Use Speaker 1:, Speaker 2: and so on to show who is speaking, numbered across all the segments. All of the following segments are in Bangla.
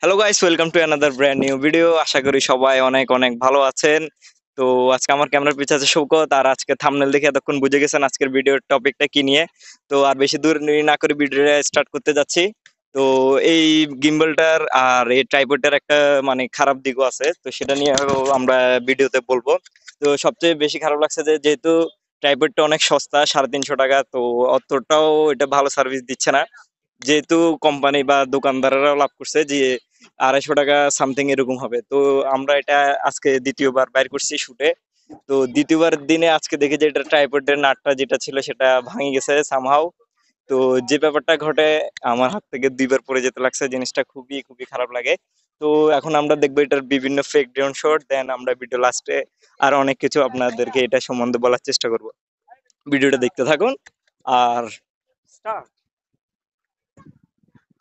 Speaker 1: Hello guys, welcome to another brand new video. আশা করি সবাই অনেক অনেক ভালো আছেন। তো আজকে আমার ক্যামেরার পিছে আছে শৌকত, আর আজকে থাম্বনেল দেখে এতক্ষণ বুঝে গেছেন আজকের ভিডিওর টপিকটা কি নিয়ে। তো আর বেশি দূর না করে ভিডিওটা স্টার্ট করতে যাচ্ছি। তো এই গিম্বলটার আর এই ট্রাইপডটার একটা মানে খারাপ দিকও আছে, তো সেটা নিয়ে আমরা ভিডিওতে বলবো। তো সবচেয়ে বেশি খারাপ লাগছে যে যেহেতু ট্রাইপডটা অনেক সস্তা, 350 টাকা, তো অতটাও এটা ভালো সার্ভিস দিচ্ছে না। যেহেতু কোম্পানি বা দোকানদাররাও লাভ করছে যে 250 টাকা সামথিং এরকম হবে, তো আমরা এটা আজকে দ্বিতীয়বার বাইর করছি শুটে। তো দ্বিতীয়বার দিনে আজকে দেখি যে এটা ট্রাইপডের নাটটা যেটা ছিল সেটা ভাঙে গেছে সামহাও। তো যে ব্যাপারটা ঘটে, আমার হাত থেকে 2বার পরে যেতে লাগছে, জিনিসটা খুবই খুবই খারাপ লাগে। তো এখন আমরা দেখবো এটার বিভিন্ন ফেক ড্রোন শট, দেন আমরা ভিডিও লাস্টে আর অনেক কিছু আপনাদেরকে এটা সম্বন্ধে বলার চেষ্টা করব। ভিডিওটা দেখতে থাকুন। আর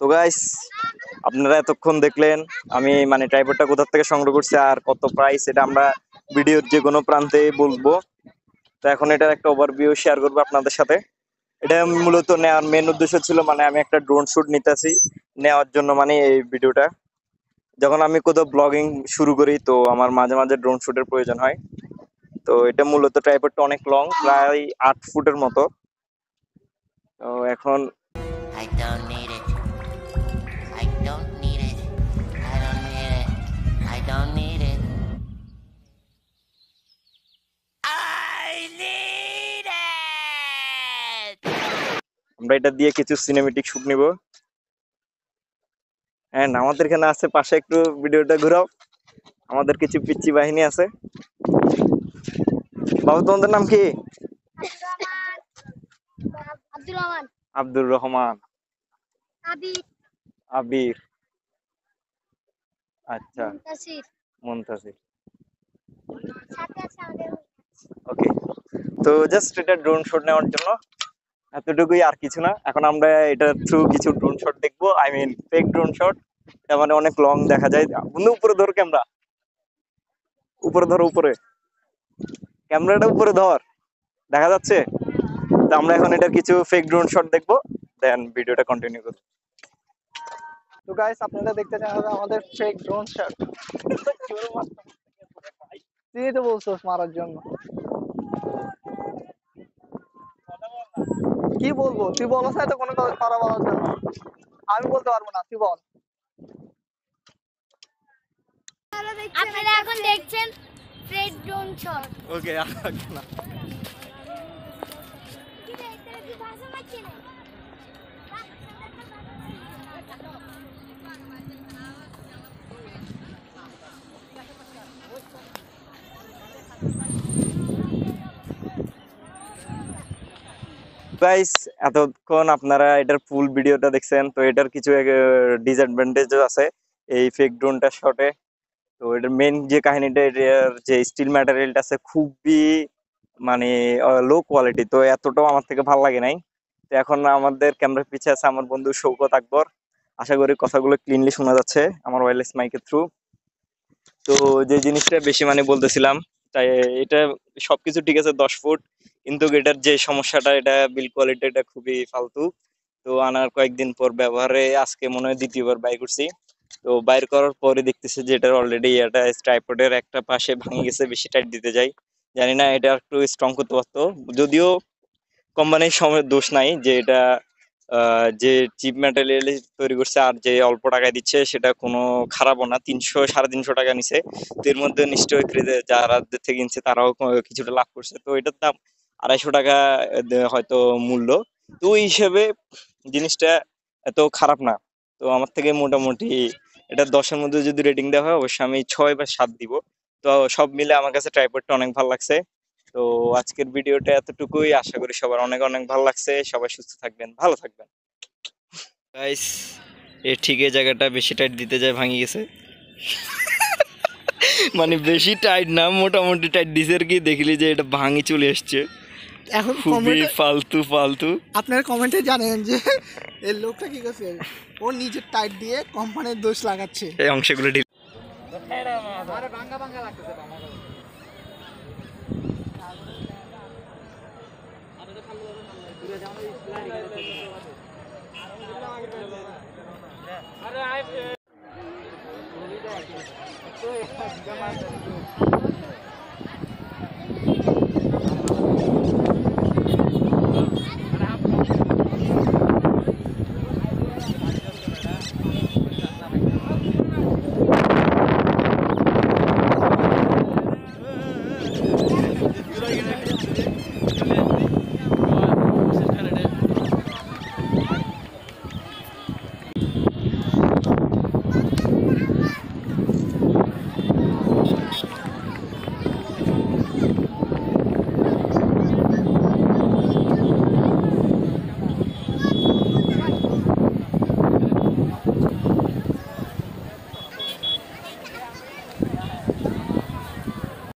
Speaker 1: তো গাইস, আপনারা এতক্ষণ দেখলেন আমি মানে ট্রাইপডটা কোথা থেকে সংগ্রহ করছি আর কত প্রাইস, এটা আমরা ভিডিওর যে কোনো প্রান্তে বলবো। তো এখন এটার একটা ওভারভিউ শেয়ার করবো আপনাদের সাথে। এটা মূলত নেওয়ার মেন উদ্দেশ্য ছিল মানে আমি একটা ড্রোন শুট নিতেছি, নেওয়ার জন্য মানে এই ভিডিওটা। যখন আমি কোথাও ব্লগিং শুরু করি তো আমার মাঝে মাঝে ড্রোন শুটের প্রয়োজন হয়। তো এটা মূলত ট্রাইপডটা অনেক লং, প্রায় 8 ফুটের মতো। তো এখন
Speaker 2: I don't need it. I don't need it. I don't need it. I don't need it. I need it!
Speaker 1: আমরা এটা দিয়ে কিছু সিনেমেটিক শুট নিব। হ্যাঁ, আমাদের এখানে আছে পাশে, একটু ভিডিওটা ঘুরাও। আমাদের কিছু পিচ্চি বাহিনী আছে। বাবু, তোমাদের নাম কি?
Speaker 3: আব্দুর রহমান,
Speaker 1: আব্দুর রহমান,
Speaker 3: আবির,
Speaker 1: আবির, আচ্ছা,
Speaker 3: মুনতাসির,
Speaker 1: মুনতাসির।
Speaker 3: সাথে আছে আমাদের।
Speaker 1: ওকে, তো জাস্ট এটা ড্রোন শট নেওয়ার জন্য এতটুকুই, আর কিছু না। এখন আমরা এটার থ্রু কিছু ড্রোন শট দেখবো, I mean fake drone shot. এটা মানে অনেক লং দেখা যায়। বন্ধু উপরে ধর ক্যামেরা, উপরে ধর, উপরে ক্যামেরাটা উপরে ধর, দেখা যাচ্ছে? তো আমরা এখন এটার কিছু ফেক ড্রোন শট দেখবো, দেন ভিডিওটা কন্টিনিউ করবো।
Speaker 4: তো গাইস, আপনারা দেখতে চান আমাদের ফেক ড্রোন শট। তুই তো বলছিস মারার জন্য। কি বলবো, তুই বলছ না তো কোনো কথা পারা বলার জন্য। আমি বলতে পারবো না, তুই বল।
Speaker 3: আপনারা এখন দেখছেন ফ্রেড ড্রোন শট।
Speaker 1: ওকে, না গাইস, এতক্ষণ আপনারা এটার ফুল ভিডিওটা দেখছেন। তো এটার কিছু ডিসঅ্যাডভান্টেজও আছে এই ফেক ড্রোনটা শটে। তো এটার মেন যে কাহিনীটা, এটার যে স্টিল ম্যাটেরিয়ালটা আছে খুবই মানে লো কোয়ালিটি, তো এতটাও আমার থেকে ভালো লাগে নাই। তো এখন আমাদের ক্যামেরার পিছে আছে আমার বন্ধু শৌকত আকবর। আশা করি কথাগুলো ক্লিনলি শোনা যাচ্ছে আমার ওয়্যারলেস মাইকের থ্রু। তো যে জিনিসটা বেশি মানে বলতেছিলাম, তাই এটা সবকিছু ঠিক আছে 10 ফুট, কিন্তু এটার যে সমস্যাটা, এটা বিল কোয়ালিটি এটা খুবই ফালতু। তো আনার কয়েকদিন পর ব্যবহারে আজকে মনে হয় দ্বিতীয়বার বাই করছি। তো বাইর করার পরে দেখতেছি যে এটার অলরেডি এটা ট্রাইপডের একটা পাশে ভাঙে গেছে, বেশি টাইট দিতে যাই। জানি না এটা একটু স্ট্রং করতে পারতো, যদিও কোম্পানির সময় দোষ নাই যে এটা যে চিপ ম্যাটেরিয়াল তৈরি করছে আর যে অল্প টাকায় দিচ্ছে সেটা কোনো খারাপও না। 300 সাড়ে 300 টাকা নিছে, তো এর মধ্যে নিশ্চয়ই যারা থেকে কিনছে তারাও কিছুটা লাভ করছে। তো এটার দাম 250 টাকা হয়তো মূল্য। তো ওই হিসেবে জিনিসটা এত খারাপ না। তো আমার থেকে মোটামুটি এটা 10-এর মধ্যে যদি রেটিং দেওয়া হয়, অবশ্যই আমি 6 বা 7 দিব। তো সব মিলে আমার কাছে ট্রাইপডটা অনেক ভালো লাগছে। তো আজকের ভিডিওটা এতটুকুই, আশা করি সবার অনেক অনেক ভালো লাগছে। সবাই সুস্থ থাকবেন, ভালো থাকবেন গাইস। এ ঠিক এই জায়গাটা বেশি টাইট দিতে যায় ভাঙি গেছে। মানে বেশি টাইট না, মোটামুটি টাইট দিছে আর কি, দেখলি যে এটা ভাঙি চলে আসছে।
Speaker 4: এখন
Speaker 1: খুবই ফালতু ফালতু।
Speaker 4: আপনার কমেন্টে জানেন যে এই লোকটা কি করছে, ও নিজের টাইট দিয়ে কোম্পানির দোষ লাগাচ্ছে।
Speaker 1: এই অংশগুলো ঢিল।
Speaker 4: তো